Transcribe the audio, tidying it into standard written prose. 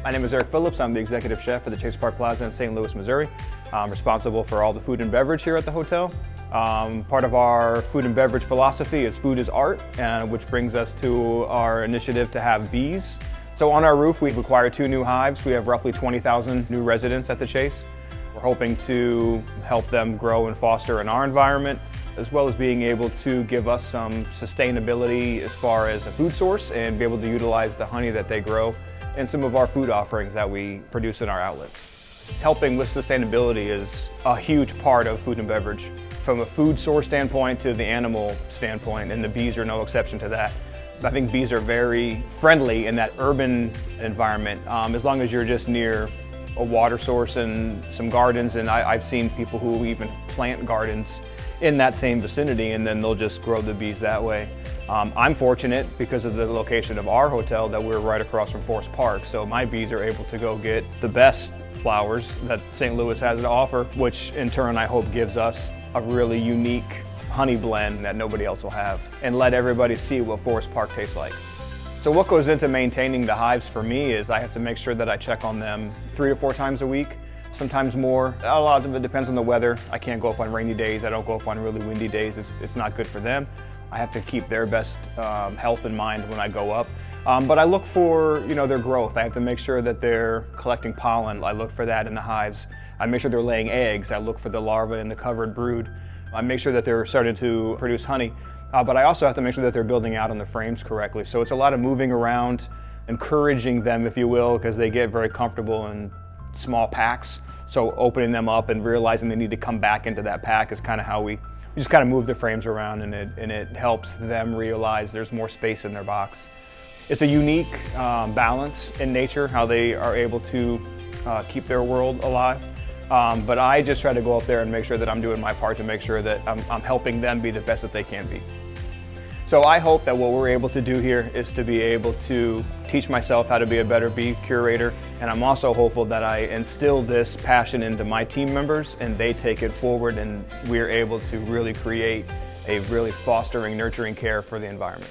My name is Eric Phillips. I'm the executive chef for the Chase Park Plaza in St. Louis, Missouri. I'm responsible for all the food and beverage here at the hotel. Part of our food and beverage philosophy is food is art, which brings us to our initiative to have bees. So on our roof, we've acquired 2 new hives. We have roughly 20,000 new residents at the Chase. We're hoping to help them grow and foster in our environment, as well as being able to give us some sustainability as far as a food source and be able to utilize the honey that they grow in some of our food offerings that we produce in our outlets. Helping with sustainability is a huge part of food and beverage, from a food source standpoint to the animal standpoint, and the bees are no exception to that. I think bees are very friendly in that urban environment, as long as you're just near a water source and some gardens, and I've seen people who even plant gardens in that same vicinity, and then they'll just grow the bees that way. I'm fortunate because of the location of our hotel that we're right across from Forest Park, so my bees are able to go get the best flowers that St. Louis has to offer, which in turn I hope gives us a really unique honey blend that nobody else will have, and let everybody see what Forest Park tastes like. So what goes into maintaining the hives for me is I have to make sure that I check on them 3 to 4 times a week, sometimes more. A lot of it depends on the weather. I can't go up on rainy days. I don't go up on really windy days. It's not good for them. I have to keep their best health in mind when I go up. But I look for their growth. I have to make sure that they're collecting pollen. I look for that in the hives. I make sure they're laying eggs. I look for the larvae in the covered brood. I make sure that they're starting to produce honey. But I also have to make sure that they're building out on the frames correctly. So it's a lot of moving around, encouraging them, if you will, because they get very comfortable in small packs. So opening them up and realizing they need to come back into that pack is kind of how we just kind of move the frames around, and it helps them realize there's more space in their box. It's a unique balance in nature, how they are able to keep their world alive. But I just try to go up there and make sure that I'm doing my part to make sure that I'm helping them be the best that they can be. So I hope that what we're able to do here is to be able to teach myself how to be a better bee curator, and I'm also hopeful that I instill this passion into my team members and they take it forward, and we're able to really create a really fostering, nurturing care for the environment.